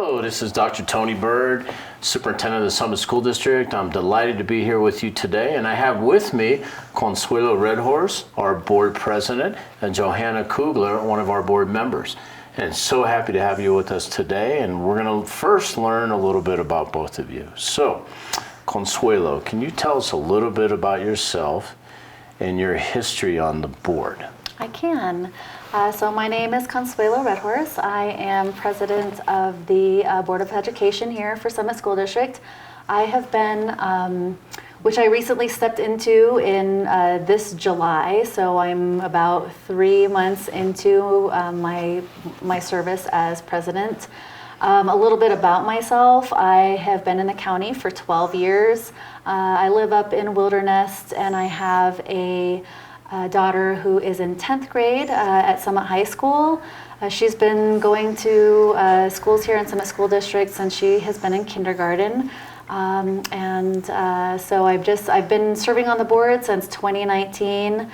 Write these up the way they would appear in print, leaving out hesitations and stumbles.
Hello, this is Dr. Tony Bird, Superintendent of the Summit School District. I'm delighted to be here with you today, and I have with me Consuelo Redhorse, our board president, and Johanna Kugler, one of our board members. And so happy to have you with us today, and we're going to first learn a little bit about both of you. So, Consuelo, can you tell us a little bit about yourself and your history on the board? I can. So my name is Consuelo Redhorse. I am president of the Board of Education here for Summit School District. I have been, which I recently stepped into in this July, so I'm about 3 months into my service as president. A little bit about myself. I have been in the county for 12 years. I live up in Wilderness, and I have a daughter who is in 10th grade at Summit High School. She's been going to schools here in Summit School District since she has been in kindergarten. So I've been serving on the board since 2019,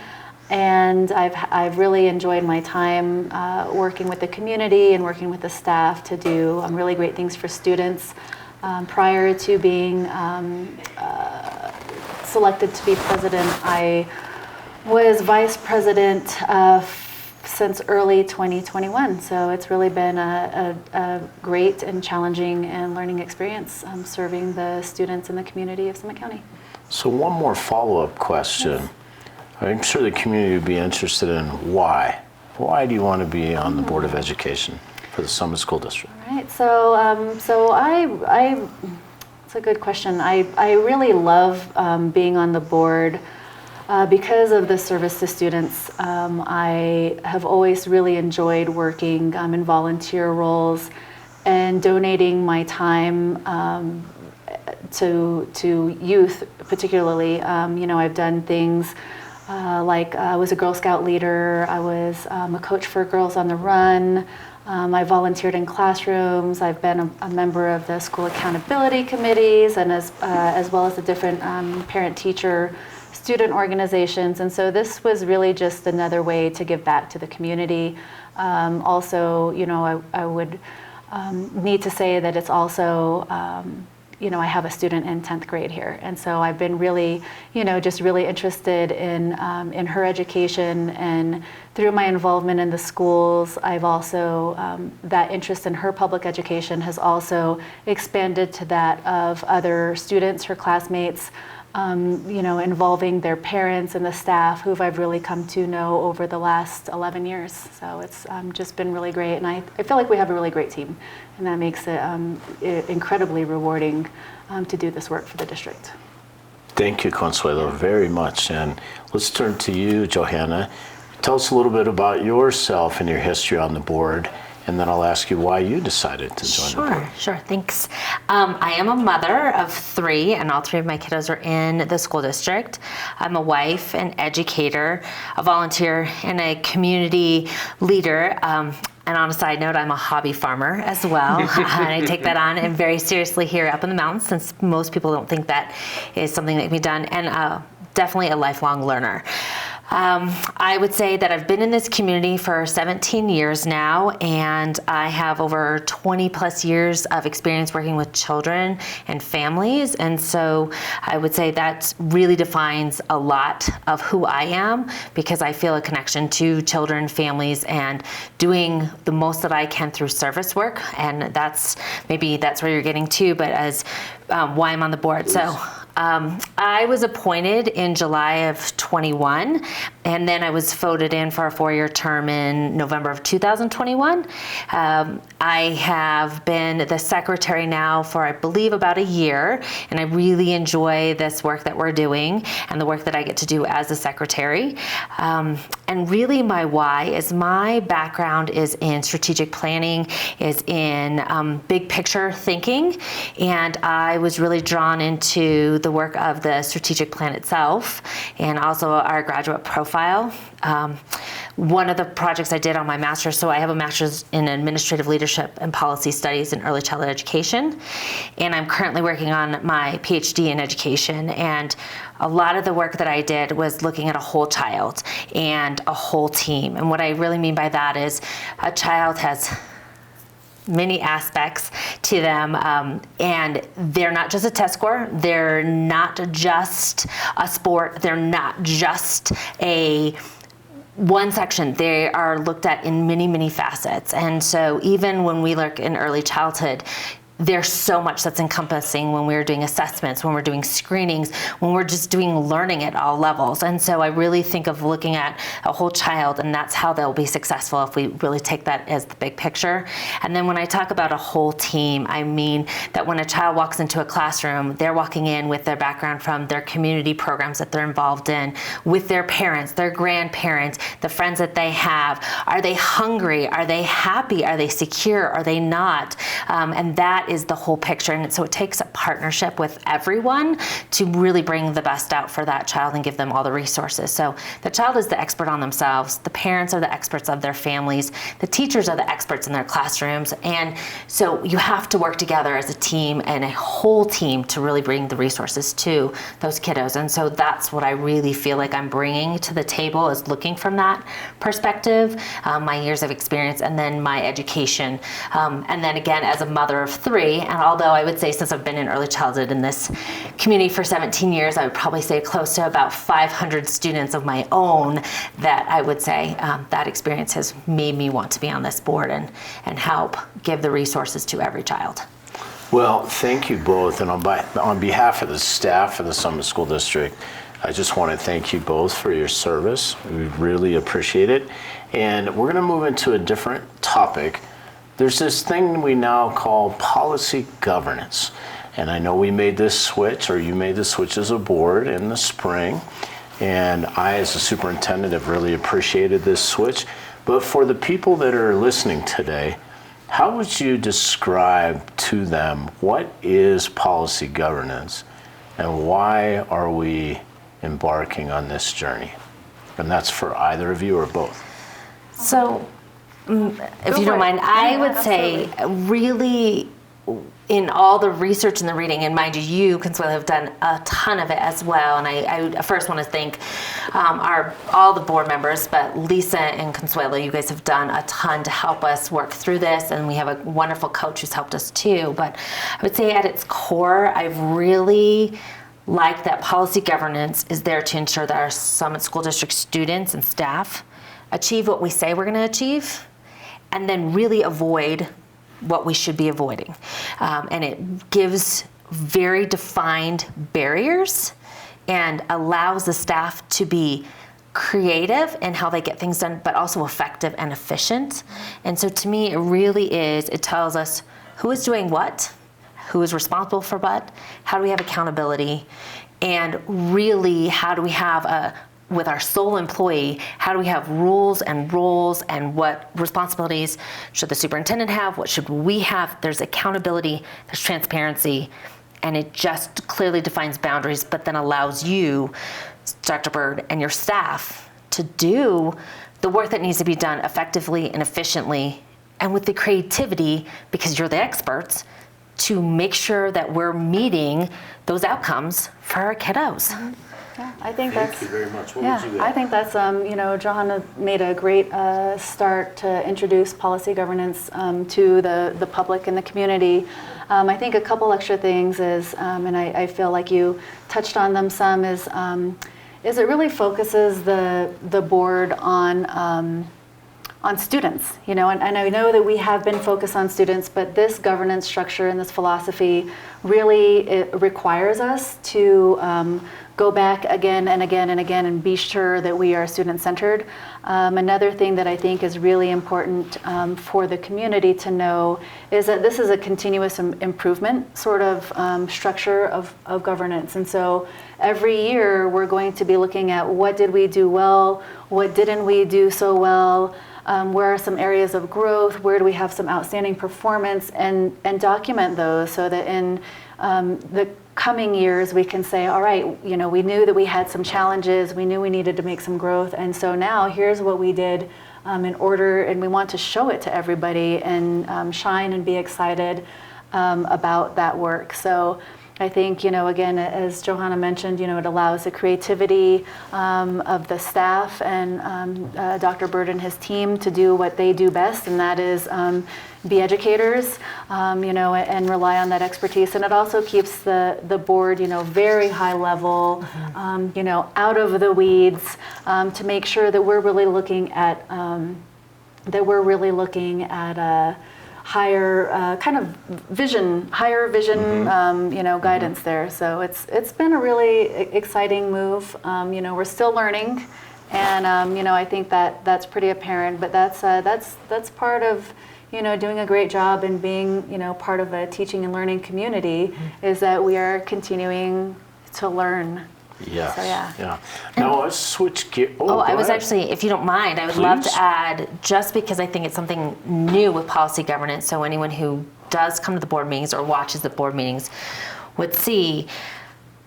and I've really enjoyed my time working with the community and working with the staff to do really great things for students. Prior to being selected to be president, I was vice president since early 2021. So it's really been a great and challenging and learning experience serving the students in the community of Summit County. So one more follow-up question. Yes. I'm sure the community would be interested in why. Why do you want to be on the Board of Education for the Summit School District? All right, so it's a good question. I really love being on the board because of the service to students. I have always really enjoyed working in volunteer roles and donating my time to youth, particularly. I've done things like I was a Girl Scout leader. I was a coach for Girls on the Run. I volunteered in classrooms. I've been a member of the school accountability committees, and as well as the different parent-teacher student organizations. And so this was really just another way to give back to the community. Also, I would need to say that it's also, I have a student in 10th grade here. And so I've been really, just really interested in her education, and through my involvement in the schools, I've also, that interest in her public education has also expanded to that of other students, her classmates, involving their parents and the staff, who I've really come to know over the last 11 years. So it's just been really great, and I feel like we have a really great team, and that makes it incredibly rewarding to do this work for the district. Thank you, Consuelo, very much. And let's turn to you, Johanna. Tell us a little bit about yourself and your history on the board, and then I'll ask you why you decided to join the board. Sure, thanks. I am a mother of 3, and all 3 of my kiddos are in the school district. I'm a wife, an educator, a volunteer, and a community leader. And on a side note, I'm a hobby farmer as well. And I take that on and very seriously here up in the mountains, since most people don't think that is something that can be done, and definitely a lifelong learner. I would say that I've been in this community for 17 years now, and I have over 20 plus years of experience working with children and families. And so I would say that really defines a lot of who I am, because I feel a connection to children, families, and doing the most that I can through service work. And that's where you're getting to, but as why I'm on the board. So I was appointed in July of 21, and then I was voted in for a 4-year term in November of 2021. I have been the secretary now for, I believe, about a year, and I really enjoy this work that we're doing and the work that I get to do as a secretary. And really my why is my background is in strategic planning, is in big picture thinking, and I was really drawn into the work of the strategic plan itself, and also our graduate profile. One of the projects I did on my master's, so I have a master's in administrative leadership and policy studies in early childhood education, and I'm currently working on my PhD in education. And a lot of the work that I did was looking at a whole child and a whole team. And what I really mean by that is a child has many aspects to them, and they're not just a test score, they're not just a sport, they're not just a one section. They are looked at in many, many facets. And so even when we look in early childhood, there's so much that's encompassing when we're doing assessments, when we're doing screenings, when we're just doing learning at all levels. And so I really think of looking at a whole child, and that's how they'll be successful if we really take that as the big picture. And then when I talk about a whole team, I mean that when a child walks into a classroom, they're walking in with their background from their community programs that they're involved in, with their parents, their grandparents, the friends that they have. Are they hungry? Are they happy? Are they secure? Are they not? And that is the whole picture. And so it takes a partnership with everyone to really bring the best out for that child and give them all the resources. So the child is the expert on themselves. The parents are the experts of their families. The teachers are the experts in their classrooms. And so you have to work together as a team and a whole team to really bring the resources to those kiddos. And so that's what I really feel like I'm bringing to the table, is looking from that perspective, my years of experience, and then my education. And then again, as a mother of 3, and although I would say since I've been in early childhood in this community for 17 years, I would probably say close to about 500 students of my own that I would say that experience has made me want to be on this board and help give the resources to every child. Well, thank you both. And on behalf of the staff of the Summit School District, I just want to thank you both for your service. We really appreciate it. And we're going to move into a different topic. There's this thing we now call policy governance. And I know we made this switch, or you made the switch as a board in the spring. And I, as a superintendent, have really appreciated this switch. But for the people that are listening today, how would you describe to them what is policy governance and why are we embarking on this journey? And that's for either of you or both. So, if you don't mind, I would say really in all the research and the reading, and mind you, Consuelo, have done a ton of it as well. And I first want to thank all the board members, but Lisa and Consuelo, you guys have done a ton to help us work through this, and we have a wonderful coach who's helped us too. But I would say at its core, I've really liked that policy governance is there to ensure that our Summit School District students and staff achieve what we say we're going to achieve, and then really avoid what we should be avoiding. And it gives very defined barriers and allows the staff to be creative in how they get things done, but also effective and efficient. And so to me, it really is, it tells us who is doing what, who is responsible for what, how do we have accountability, and really how do we have with our sole employee, how do we have rules and roles, and what responsibilities should the superintendent have, what should we have? There's accountability, there's transparency, and it just clearly defines boundaries, but then allows you, Dr. Bird, and your staff to do the work that needs to be done effectively and efficiently, and with the creativity, because you're the experts, to make sure that we're meeting those outcomes for our kiddos. Mm-hmm. Yeah, I think Thank you very much. What would you I think that's, Johanna made a great start to introduce policy governance to the public and the community. I think a couple extra things is, and I feel like you touched on them some, is it really focuses the board on students, and I know that we have been focused on students, but this governance structure and this philosophy really it requires us to go back again and again and again and be sure that we are student-centered. Another thing that I think is really important for the community to know is that this is a continuous improvement sort of structure of governance. And so every year we're going to be looking at what did we do well, what didn't we do so well, where are some areas of growth, where do we have some outstanding performance, and document those so that in the coming years we can say, all right, we knew that we had some challenges, we knew we needed to make some growth, and so now here's what we did in order, and we want to show it to everybody and shine and be excited about that work. So I think, again, as Johanna mentioned, it allows the creativity of the staff and Dr. Bird and his team to do what they do best, and that is be educators, and rely on that expertise. And it also keeps the board, very high level, out of the weeds, to make sure that we're really looking at higher kind of vision, guidance there. So it's been a really exciting move. We're still learning, and I think that's pretty apparent. But that's part of doing a great job and being part of a teaching and learning community, is that we are continuing to learn. Yes. So, yeah. Now let's switch gears. I was actually, if you don't mind, I would love to add, just because I think it's something new with policy governance, so anyone who does come to the board meetings or watches the board meetings would see,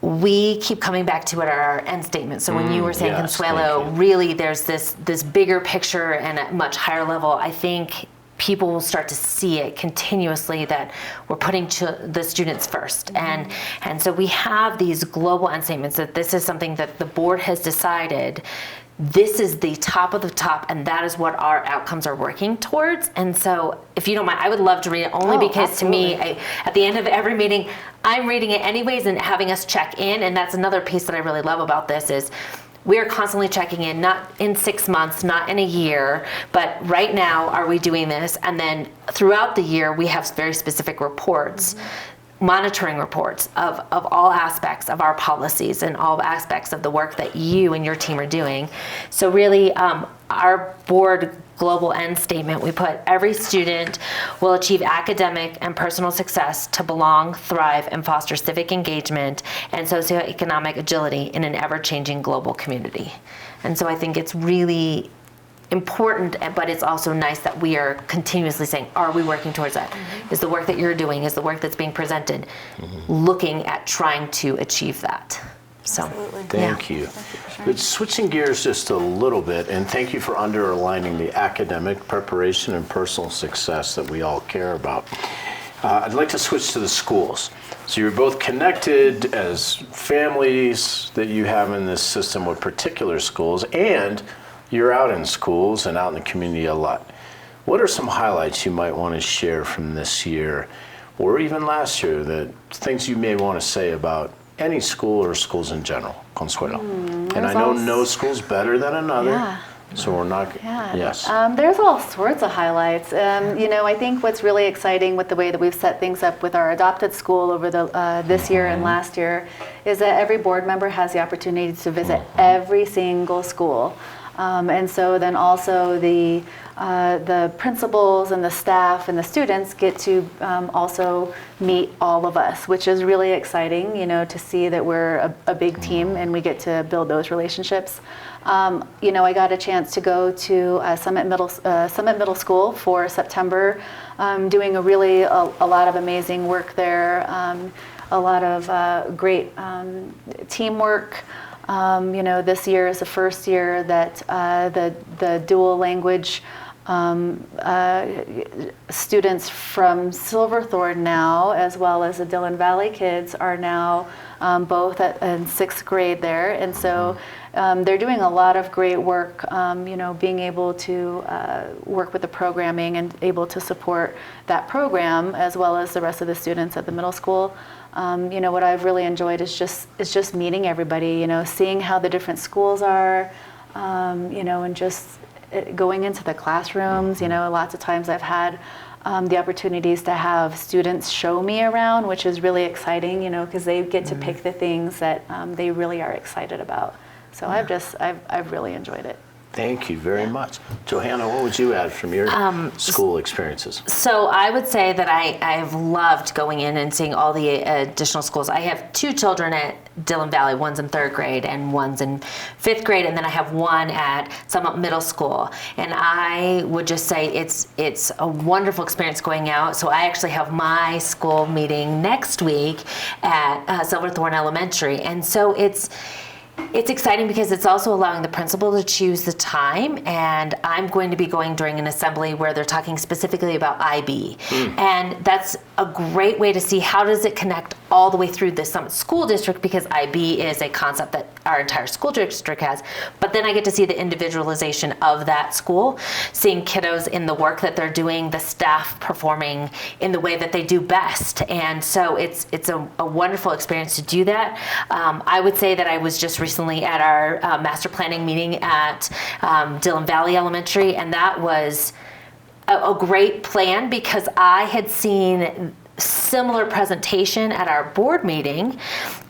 we keep coming back to it at our end statement. So when you were saying, yes, Consuelo, really there's this bigger picture and at much higher level. I think people will start to see it continuously, that we're putting the students first. And so we have these global end statements, that this is something that the board has decided, this is the top of the top, and that is what our outcomes are working towards. And so if you don't mind, I would love to read it, only because absolutely. To me, at the end of every meeting, I'm reading it anyways and having us check in. And that's another piece that I really love about this, is we are constantly checking in, not in 6 months, not in a year, but right now, are we doing this? And then throughout the year, we have very specific reports, monitoring reports of all aspects of our policies and all aspects of the work that you and your team are doing. So really, our board global end statement, we put, every student will achieve academic and personal success to belong, thrive, and foster civic engagement and socioeconomic agility in an ever-changing global community. And so I think it's really important, but it's also nice that we are continuously saying, are we working towards that? Is the work that you're doing, is the work that's being presented, looking at trying to achieve that? So, Absolutely. Thank you. But switching gears just a little bit, and thank you for underlining the academic preparation and personal success that we all care about. I'd like to switch to the schools. So you're both connected as families that you have in this system with particular schools, and you're out in schools and out in the community a lot. What are some highlights you might want to share from this year, or even last year, that things you may want to say about any school or schools in general, Consuelo? And I know no school's better than another, so we're not, yes. There's all sorts of highlights. I think what's really exciting with the way that we've set things up with our adopted school over this year and last year is that every board member has the opportunity to visit every single school. And so then also the principals and the staff and the students get to also meet all of us, which is really exciting, to see that we're a big team and we get to build those relationships. I got a chance to go to Summit Middle School for September, doing a lot of amazing work there, a lot of great teamwork. This year is the first year that the dual language students from Silverthorne now, as well as the Dillon Valley kids, are now both in 6th grade there. And so they're doing a lot of great work, being able to work with the programming and able to support that program, as well as the rest of the students at the middle school. What I've really enjoyed is just meeting everybody, seeing how the different schools are, and just going into the classrooms. Lots of times I've had the opportunities to have students show me around, which is really exciting, because they get to pick the things that they really are excited about. So I've really enjoyed it. Thank you very much. Johanna, what would you add from your school experiences? So I would say that I've loved going in and seeing all the additional schools. I have 2 children at Dillon Valley. One's in 3rd grade and one's in 5th grade, and then I have one at Summit Middle School. And I would just say it's a wonderful experience going out. So I actually have my school meeting next week at Silverthorne Elementary, and so It's exciting because it's also allowing the principal to choose the time, and I'm going to be going during an assembly where they're talking specifically about IB. And that's a great way to see how does it connect all the way through the Summit School District, because IB is a concept that our entire school district has. But then I get to see the individualization of that school, seeing kiddos in the work that they're doing, the staff performing in the way that they do best. And so it's a wonderful experience to do that. I would say that I was just recently at our master planning meeting at Dillon Valley Elementary, and that was a great plan because I had seen similar presentation at our board meeting.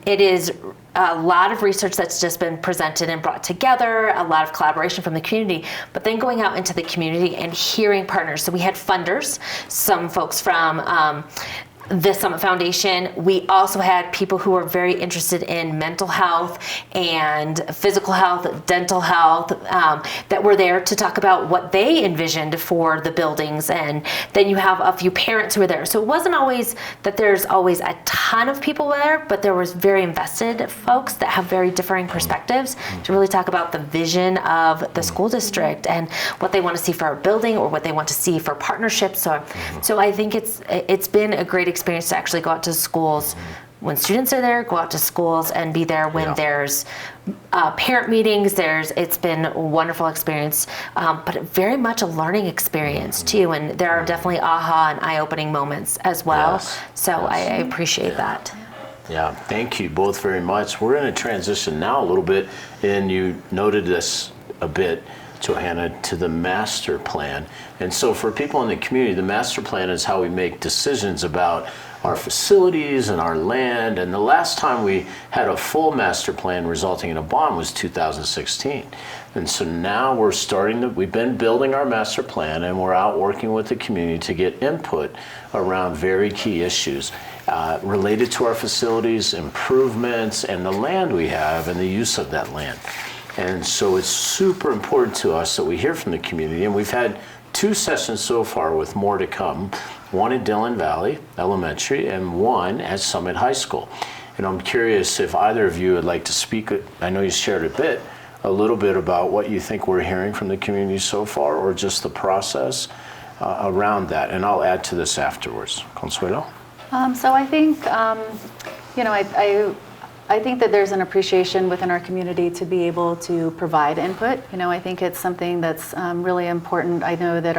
It is a lot of research that's just been presented and brought together, a lot of collaboration from the community, but then going out into the community and hearing partners. So we had funders, some folks from the Summit Foundation. We also had people who were very interested in mental health and physical health, dental health, that were there to talk about what they envisioned for the buildings. And then you have a few parents who were there. So it wasn't always that there's always a ton of people there, but there was very invested folks that have very differing perspectives to really talk about the vision of the school district and what they want to see for our building or what they want to see for partnerships. So I think it's been a great experience to actually go out to schools when students are there, go out to schools and be there when there's parent meetings. It's been a wonderful experience, but very much a learning experience too. And there are definitely aha and eye-opening moments as well. I appreciate that. Yeah, thank you both very much. We're going to transition now a little bit, and you noted this a bit, Johanna, to the master plan. And so for people in the community, the master plan is how we make decisions about our facilities and our land. And the last time we had a full master plan resulting in a bond was 2016. And so now we've been building our master plan, and we're out working with the community to get input around very key issues related to our facilities, improvements, and the land we have and the use of that land. And so it's super important to us that we hear from the community, and we've had 2 sessions so far with more to come, one at Dillon Valley Elementary and one at Summit High School. And I'm curious if either of you would like to speak. I know you shared a little bit about what you think we're hearing from the community so far, or just the process around that, and I'll add to this afterwards. Consuelo? So I think, I think that there's an appreciation within our community to be able to provide input. I think it's something that's really important. I know that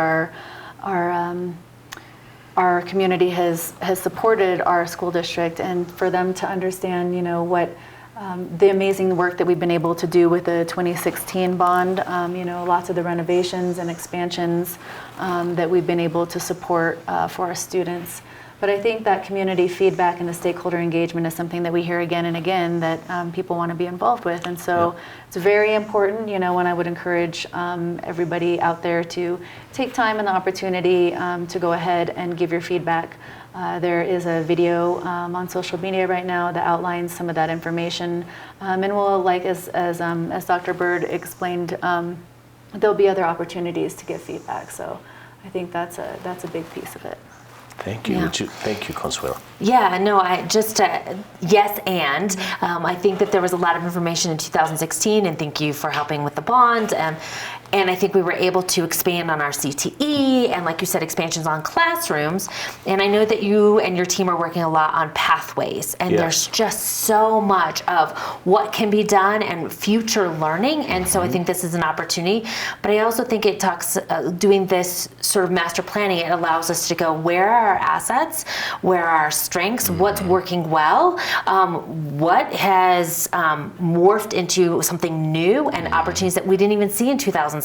our community has supported our school district, and for them to understand, what the amazing work that we've been able to do with the 2016 bond, lots of the renovations and expansions that we've been able to support for our students. But I think that community feedback and the stakeholder engagement is something that we hear again and again that people want to be involved with. And so it's very important, and I would encourage everybody out there to take time and the opportunity to go ahead and give your feedback. There is a video on social media right now that outlines some of that information. And we'll, as Dr. Bird explained, there'll be other opportunities to give feedback. So I think that's a big piece of it. Thank you. Yeah. Thank you, Consuelo. Yeah, no, yes, and I think that there was a lot of information in 2016, and thank you for helping with the bond. And I think we were able to expand on our CTE and, like you said, expansions on classrooms. And I know that you and your team are working a lot on pathways. And there's just so much of what can be done and future learning. And so I think this is an opportunity. But I also think it talks, doing this sort of master planning, it allows us to go, where are our assets? Where are our strengths? What's working well? What has morphed into something new and opportunities that we didn't even see in 2016.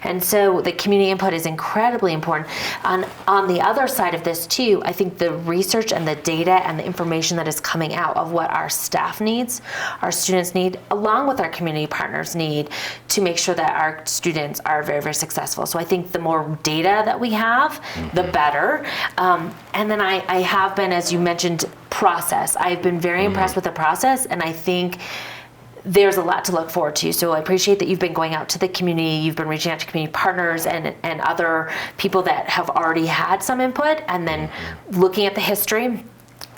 And so the community input is incredibly important. On the other side of this too, I think the research and the data and the information that is coming out of what our staff needs, our students need, along with our community partners need, to make sure that our students are very, very successful. So I think the more data that we have, the better. And then I have been, as you mentioned, process. I've been very impressed with the process, and I think there's a lot to look forward to. So I appreciate that you've been going out to the community, you've been reaching out to community partners and other people that have already had some input, and then looking at the history.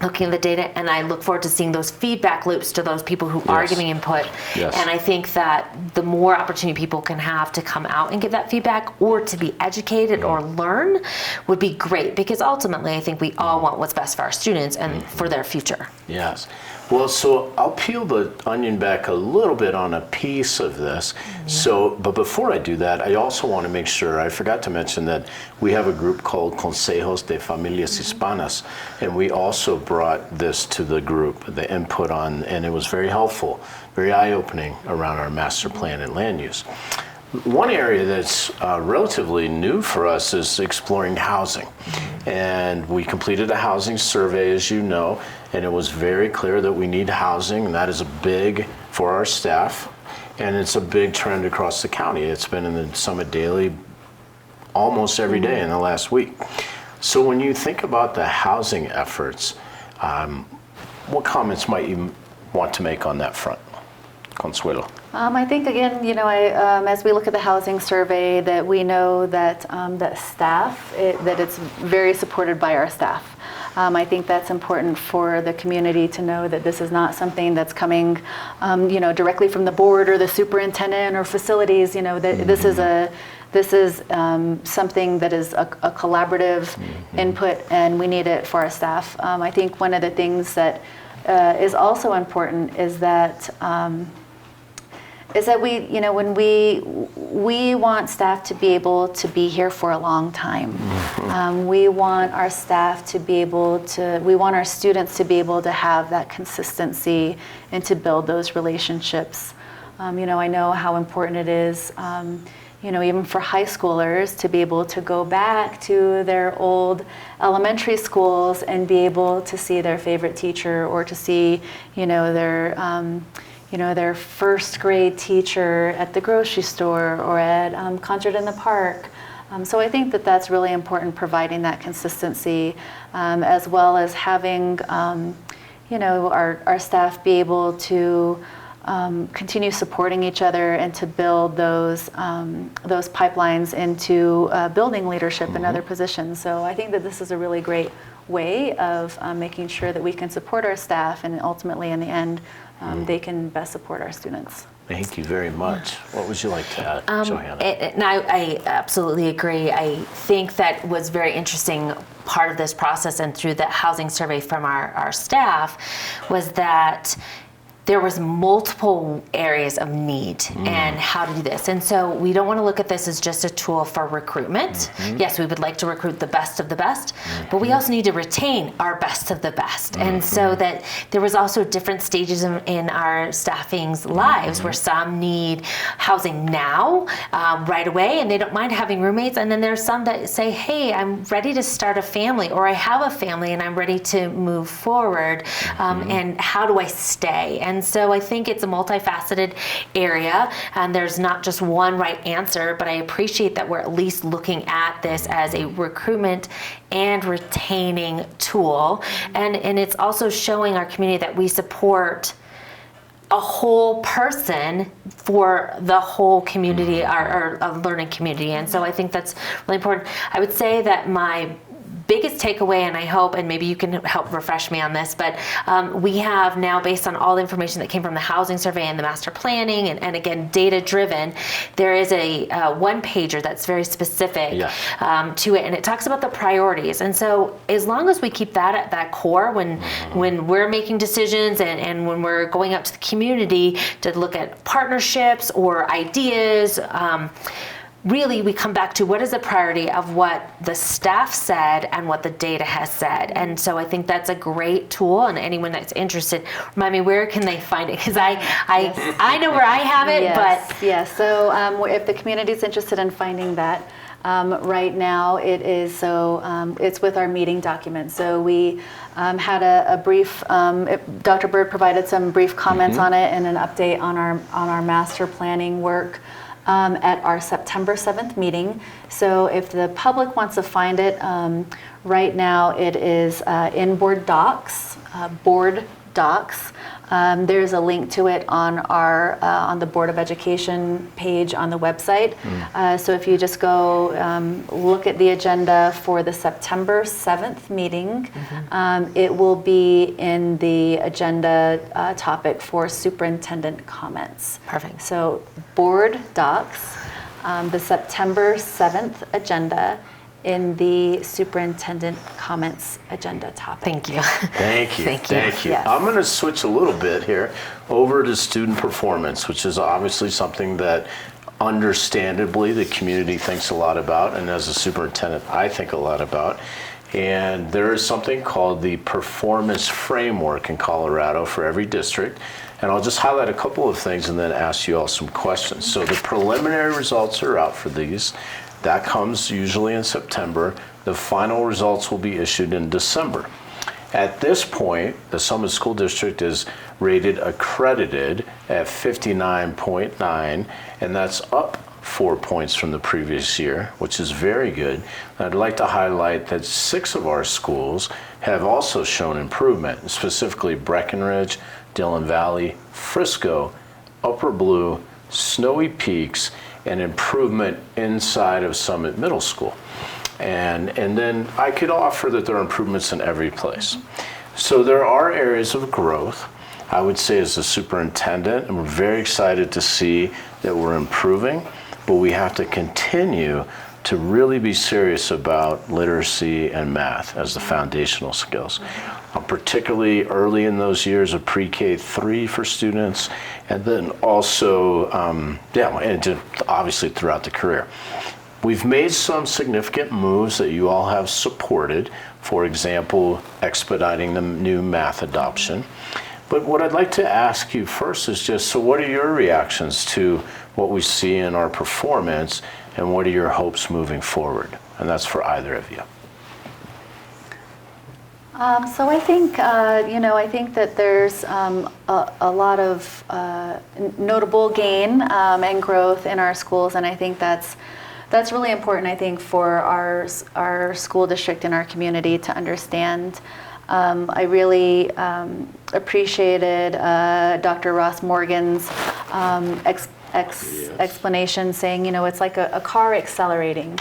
looking at the data, and I look forward to seeing those feedback loops to those people who are Yes. giving input. Yes. And I think that the more opportunity people can have to come out and give that feedback or to be educated or learn would be great, because ultimately I think we all want what's best for our students and for their future. Yes. Well, so I'll peel the onion back a little bit on a piece of this. But before I do that, I also want to make sure, I forgot to mention that we have a group called Consejos de Familias Hispanas, and we also brought this to the group, the input on, and it was very helpful, very eye-opening around our master plan and land use. One area that's relatively new for us is exploring housing. And we completed a housing survey, as you know, and it was very clear that we need housing, and that is a big for our staff, and it's a big trend across the county. It's been in the Summit Daily almost every day in the last week. So when you think about the housing efforts, what comments might you want to make on that front? Consuelo. I think, again, as we look at the housing survey, that we know that that staff, that it's very supported by our staff. I think that's important for the community to know that this is not something that's coming, directly from the board or the superintendent or facilities. That this is something that is a collaborative input, and we need it for our staff. I think one of the things that is also important is that we, when we want staff to be able to be here for a long time. We want our staff to be able to, we want our students to be able to have that consistency and to build those relationships. I know how important it is, even for high schoolers to be able to go back to their old elementary schools and be able to see their favorite teacher, or to see, their first grade teacher at the grocery store or at concert in the park. So I think that that's really important, providing that consistency, as well as having, our staff be able to continue supporting each other and to build those pipelines into building leadership in other positions. So I think that this is a really great way of making sure that we can support our staff, and ultimately in the end, they can best support our students. Thank you very much. What would you like to add, Johanna? And I absolutely agree. I think that was very interesting part of this process, and through the housing survey from our staff, was that there was multiple areas of need and how to do this. And so we don't want to look at this as just a tool for recruitment. Yes, we would like to recruit the best of the best, but we also need to retain our best of the best. And so that there was also different stages in our staffing's lives, where some need housing now, right away, and they don't mind having roommates. And then there's some that say, hey, I'm ready to start a family, or I have a family and I'm ready to move forward. And how do I stay? And so I think it's a multifaceted area, and there's not just one right answer, but I appreciate that we're at least looking at this as a recruitment and retaining tool. And it's also showing our community that we support a whole person for the whole community, our learning community. And so I think that's really important. I would say that my biggest takeaway, and I hope, and maybe you can help refresh me on this, but we have now, based on all the information that came from the housing survey and the master planning, and again, data driven, there is a one pager that's very specific to it, and it talks about the priorities. And so as long as we keep that at that core when we're making decisions, and when we're going out to the community to look at partnerships or ideas, really, we come back to what is the priority of what the staff said and what the data has said. And so I think that's a great tool, and anyone that's interested, remind me, where can they find it? Because I know where I have it, but... Yes, so if the community is interested in finding that, right now it is, it's with our meeting documents. So we had a brief, Dr. Bird provided some brief comments on it, and an update on our master planning work at our September 7th meeting. So if the public wants to find it, right now it is in board docs, There's a link to it on our on the Board of Education page on the website. So if you just go look at the agenda for the September 7th meeting, it will be in the agenda topic for superintendent comments. Perfect. So board docs, the September 7th agenda in the superintendent comments agenda topic. Thank you. Thank you. Thank you. Thank you. Yes. I'm going to switch a little bit here over to student performance, which is obviously something that understandably the community thinks a lot about, and as a superintendent, I think a lot about. And there is something called the performance framework in Colorado for every district. And I'll just highlight a couple of things and then ask you all some questions. So the preliminary results are out for these. That comes usually in September. The final results will be issued in December. At this point, the Summit School District is rated accredited at 59.9, and that's up 4 points from the previous year, which is very good. I'd like to highlight that 6 of our schools have also shown improvement, specifically Breckenridge, Dillon Valley, Frisco, Upper Blue, Snowy Peaks, and improvement inside of Summit Middle School. And then I could offer that there are improvements in every place. So there are areas of growth. I would say as a superintendent, and we're very excited to see that we're improving, but we have to continue to really be serious about literacy and math as the foundational skills. Particularly early in those years of pre-K 3 for students, and then also, and obviously throughout the career. We've made some significant moves that you all have supported, for example, expediting the new math adoption. But what I'd like to ask you first is just, so what are your reactions to what we see in our performance, and what are your hopes moving forward? And that's for either of you. So I think, I think that there's a lot of notable gain and growth in our schools, and I think that's really important, I think, for our school district and our community to understand. I really appreciated Dr. Ross Morgan's explanation, saying, it's like a car accelerating.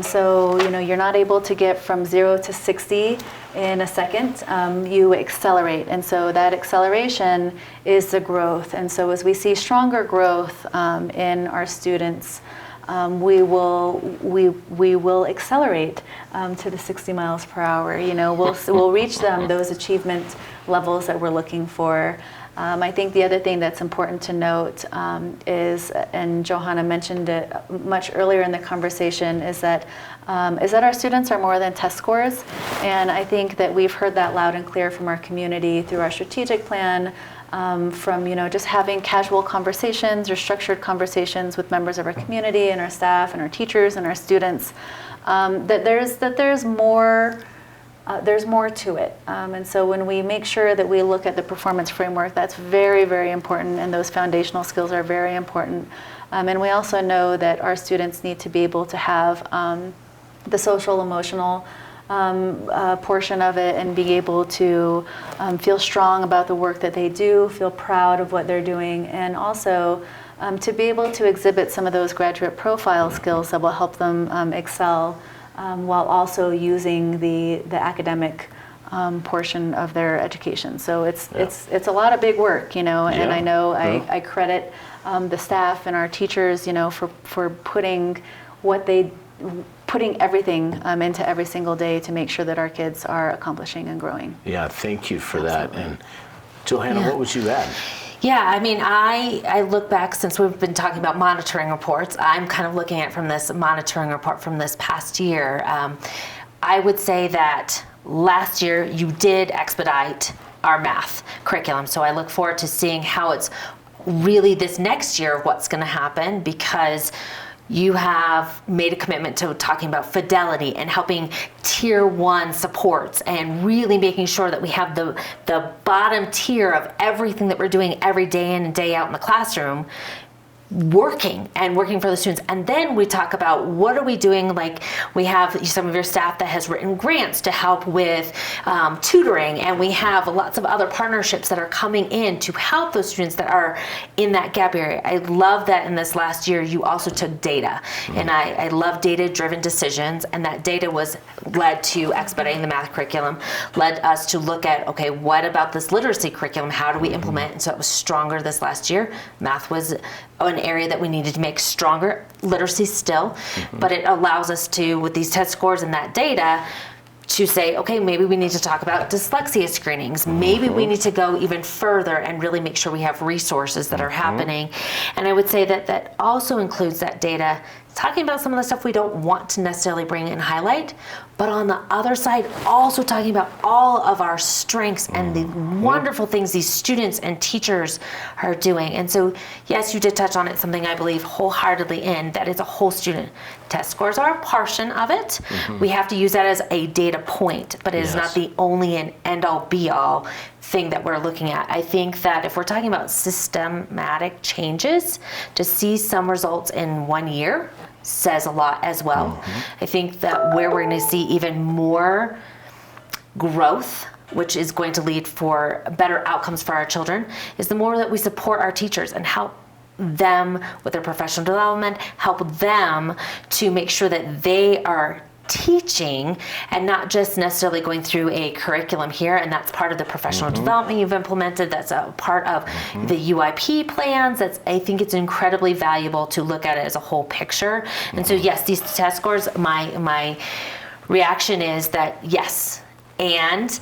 So, you're not able to get from 0 to 60 in a second. You accelerate. And so that acceleration is the growth. And so as we see stronger growth in our students, we will accelerate to the 60 miles per hour. We'll reach those achievement levels that we're looking for. I think the other thing that's important to note is, and Johanna mentioned it much earlier in the conversation, is that our students are more than test scores. And I think that we've heard that loud and clear from our community through our strategic plan, from just having casual conversations or structured conversations with members of our community and our staff and our teachers and our students, that there's more. There's more to it. And so when we make sure that we look at the performance framework, that's very, very important, and those foundational skills are very important. And we also know that our students need to be able to have the social, emotional portion of it, and be able to feel strong about the work that they do, feel proud of what they're doing, and also to be able to exhibit some of those graduate profile skills that will help them excel, while also using the academic portion of their education. So it's a lot of big work, and I know I credit the staff and our teachers, for putting everything into every single day to make sure that our kids are accomplishing and growing. Yeah, thank you for that. And Johanna, what would you add? Yeah, I mean, I look back, since we've been talking about monitoring reports, I'm kind of looking at from this monitoring report from this past year. I would say that last year you did expedite our math curriculum. So I look forward to seeing how it's really this next year what's going to happen, because you have made a commitment to talking about fidelity and helping tier 1 supports, and really making sure that we have the bottom tier of everything that we're doing every day in and day out in the classroom. working and working for the students. And then we talk about what are we doing, like we have some of your staff that has written grants to help with tutoring, and we have lots of other partnerships that are coming in to help those students that are in that gap area. I love that in this last year you also took data, and I love data-driven decisions, and that data was led to expediting the math curriculum, led us to look at, okay, what about this literacy curriculum, how do we implement it? And so it was stronger this last year. Math was an area that we needed to make stronger, literacy still, but it allows us to, with these test scores and that data, to say, okay, maybe we need to talk about dyslexia screenings. Maybe we need to go even further and really make sure we have resources that are happening. And I would say that that also includes that data, talking about some of the stuff we don't want to necessarily bring and highlight, but on the other side, also talking about all of our strengths and the wonderful things these students and teachers are doing. And so, yes, you did touch on it, something I believe wholeheartedly in, that is a whole student. Test scores are a portion of it. We have to use that as a data point, but it is not the only and end-all be-all thing that we're looking at. I think that if we're talking about systematic changes, to see some results in 1 year says a lot as well. I think that where we're going to see even more growth, which is going to lead for better outcomes for our children, is the more that we support our teachers and help them with their professional development, help them to make sure that they are teaching and not just necessarily going through a curriculum here, and that's part of the professional development you've implemented, that's a part of the UIP plans. That's, I think it's incredibly valuable to look at it as a whole picture. And so yes, these test scores, my reaction is that yes, and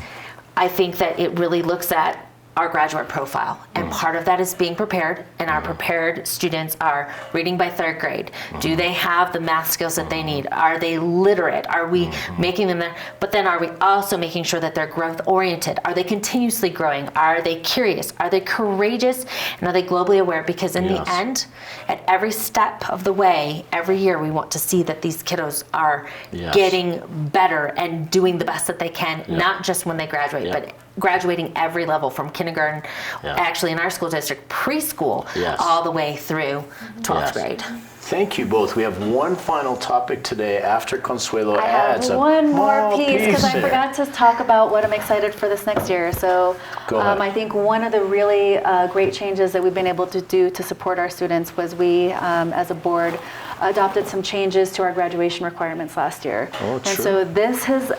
I think that it really looks at our graduate profile, and part of that is being prepared, and our prepared students are reading by third grade. Do they have the math skills that they need? Are they literate? Are we making them there? But then are we also making sure that they're growth oriented? Are they continuously growing? Are they curious? Are they courageous? And are they globally aware? Because in the end, at every step of the way, every year we want to see that these kiddos are getting better and doing the best that they can, not just when they graduate, but graduating every level from kindergarten, actually in our school district, preschool, all the way through 12th grade. Thank you both. We have one final topic today after Consuelo I adds have one more piece because I forgot to talk about what I'm excited for this next year. So I think one of the really great changes that we've been able to do to support our students was we, as a board, adopted some changes to our graduation requirements last year. And so this has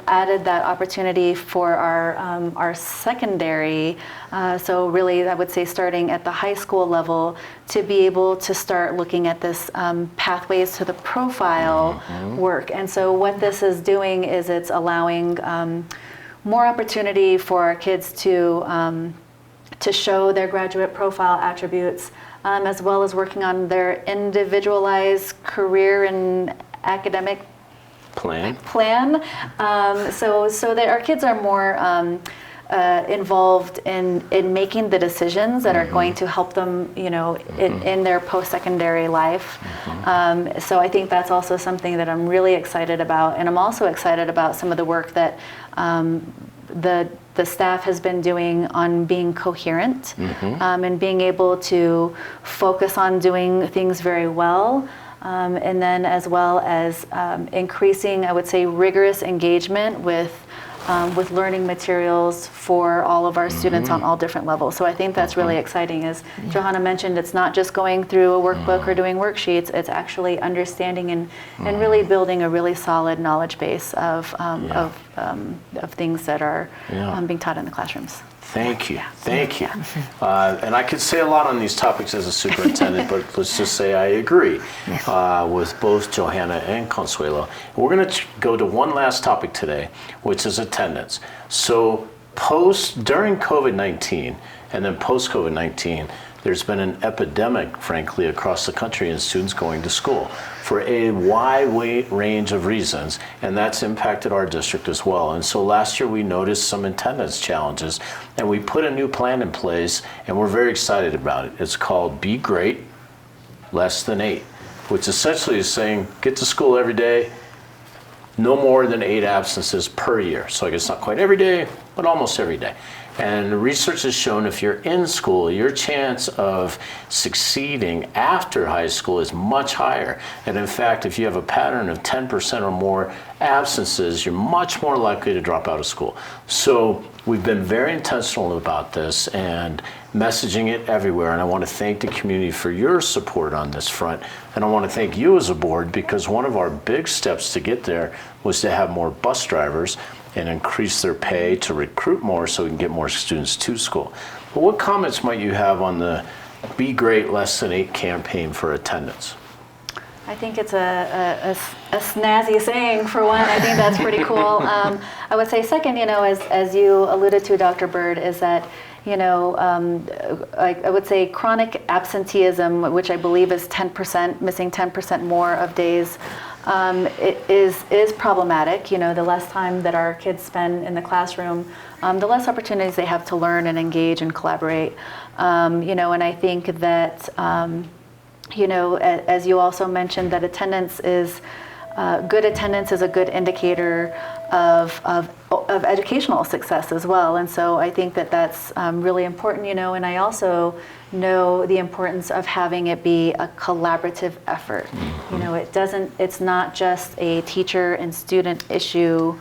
added that opportunity for our secondary, so really I would say starting at the high school level, to be able to start looking at this pathways to the profile work. And so what this is doing is it's allowing more opportunity for our kids to show their graduate profile attributes, as well as working on their individualized career and academic plan. So that our kids are more involved in making the decisions that are going to help them, in their post-secondary life. So I think that's also something that I'm really excited about, and I'm also excited about some of the work that the staff has been doing on being coherent, and being able to focus on doing things very well, and then as well as increasing, I would say, rigorous engagement with learning materials for all of our students on all different levels. So I think that's really exciting. As Johanna mentioned, it's not just going through a workbook or doing worksheets, it's actually understanding and really building a really solid knowledge base of things that are being taught in the classrooms. Thank you. Thank you. And I could say a lot on these topics as a superintendent, but let's just say I agree with both Johanna and Consuelo. We're going to go to one last topic today, which is attendance. So during COVID-19 and then post-COVID-19, there's been an epidemic, frankly, across the country in students going to school for a wide range of reasons, and that's impacted our district as well. And so last year we noticed some attendance challenges, and we put a new plan in place, and we're very excited about it. It's called Be Great, Less Than 8, which essentially is saying get to school every day, no more than 8 absences per year. So I guess not quite every day, but almost every day. And research has shown if you're in school, your chance of succeeding after high school is much higher. And in fact, if you have a pattern of 10% or more absences, you're much more likely to drop out of school. So we've been very intentional about this and messaging it everywhere. And I want to thank the community for your support on this front. And I want to thank you as a board, because one of our big steps to get there was to have more bus drivers and increase their pay to recruit more so we can get more students to school. But what comments might you have on the Be Great Less Than 8 campaign for attendance? I think it's a snazzy saying, for one. I think that's pretty cool. I would say second, as you alluded to, Dr. Bird, is that, I would say chronic absenteeism, which I believe is 10%, missing 10% more of days, it is problematic. The less time that our kids spend in the classroom, the less opportunities they have to learn and engage and collaborate. And I think that, as you also mentioned, that good attendance is a good indicator of educational success as well. And so I think that that's really important, and I also know the importance of having it be a collaborative effort. It's not just a teacher and student issue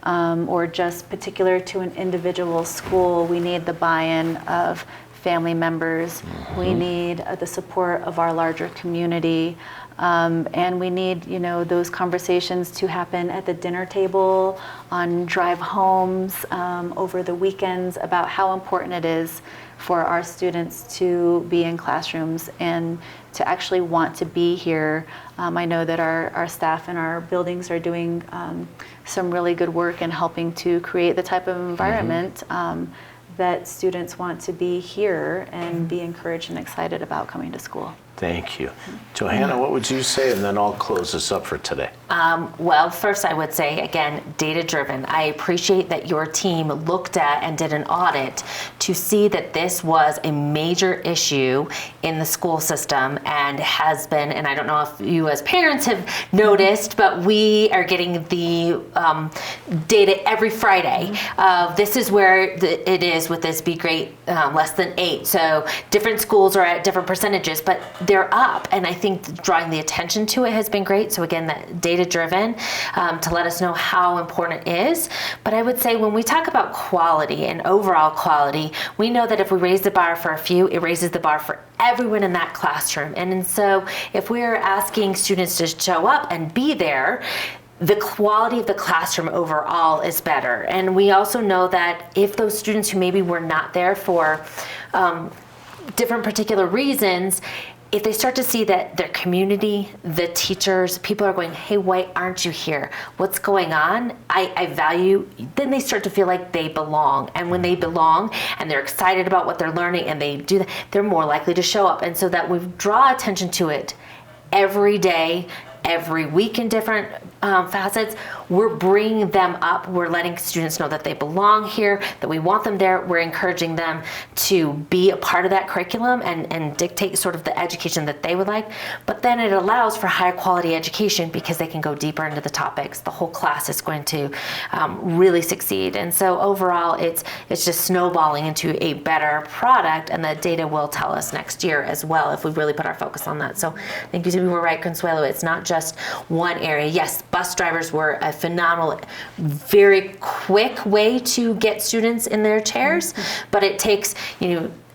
or just particular to an individual school. We need the buy-in of family members. We need the support of our larger community. And we need, those conversations to happen at the dinner table, on drive homes, over the weekends, about how important it is for our students to be in classrooms and to actually want to be here. I know that our staff in our buildings are doing some really good work in helping to create the type of environment that students want to be here and be encouraged and excited about coming to school. Thank you. Johanna, what would you say? And then I'll close this up for today. Well, first I would say, again, data-driven. I appreciate that your team looked at and did an audit to see that this was a major issue in the school system and has been, and I don't know if you as parents have noticed, but we are getting the data every Friday. This is where it is with this Be Great Less Than 8. So different schools are at different percentages, but they're up, and I think drawing the attention to it has been great. So again, that data-driven to let us know how important it is. But I would say when we talk about quality and overall quality, we know that if we raise the bar for a few, it raises the bar for everyone in that classroom. And so if we're asking students to show up and be there, the quality of the classroom overall is better. And we also know that if those students who maybe were not there for different particular reasons, if they start to see that their community, the teachers, people are going, hey, why aren't you here? What's going on? I value, then they start to feel like they belong. And when they belong and they're excited about what they're learning and they do that, they're more likely to show up. And so that we draw attention to it every day, every week in different facets. We're bringing them up. We're letting students know that they belong here, that we want them there. We're encouraging them to be a part of that curriculum and dictate sort of the education that they would like. But then it allows for higher quality education because they can go deeper into the topics. The whole class is going to really succeed. And so overall, it's just snowballing into a better product, and the data will tell us next year as well if we really put our focus on that. So I think you were right, Consuelo. It's not just one area. Yes, bus drivers were a phenomenal, very quick way to get students in their chairs, but it takes,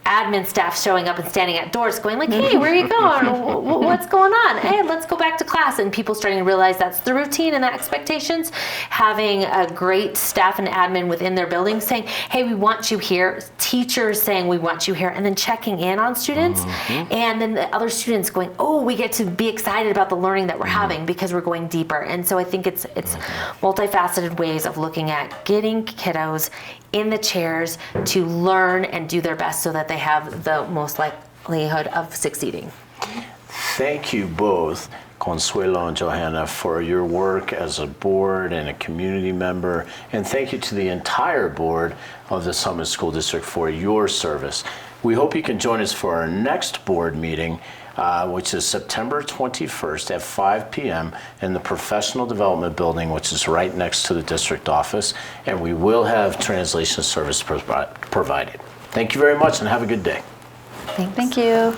admin staff showing up and standing at doors going like, hey, where are you going? What's going on? Hey, let's go back to class. And people starting to realize that's the routine and the expectations. Having a great staff and admin within their building saying, hey, we want you here. Teachers saying we want you here. And then checking in on students. And then the other students going, oh, we get to be excited about the learning that we're having because we're going deeper. And so I think it's multifaceted ways of looking at getting kiddos in the chairs to learn and do their best so that they have the most likelihood of succeeding. Thank you both, Consuelo and Johanna, for your work as a board and a community member. And thank you to the entire board of the Summit School District for your service. We hope you can join us for our next board meeting which is September 21st at 5 p.m. in the Professional Development Building, which is right next to the district office, and we will have translation service provided. Thank you very much and have a good day. Thank you.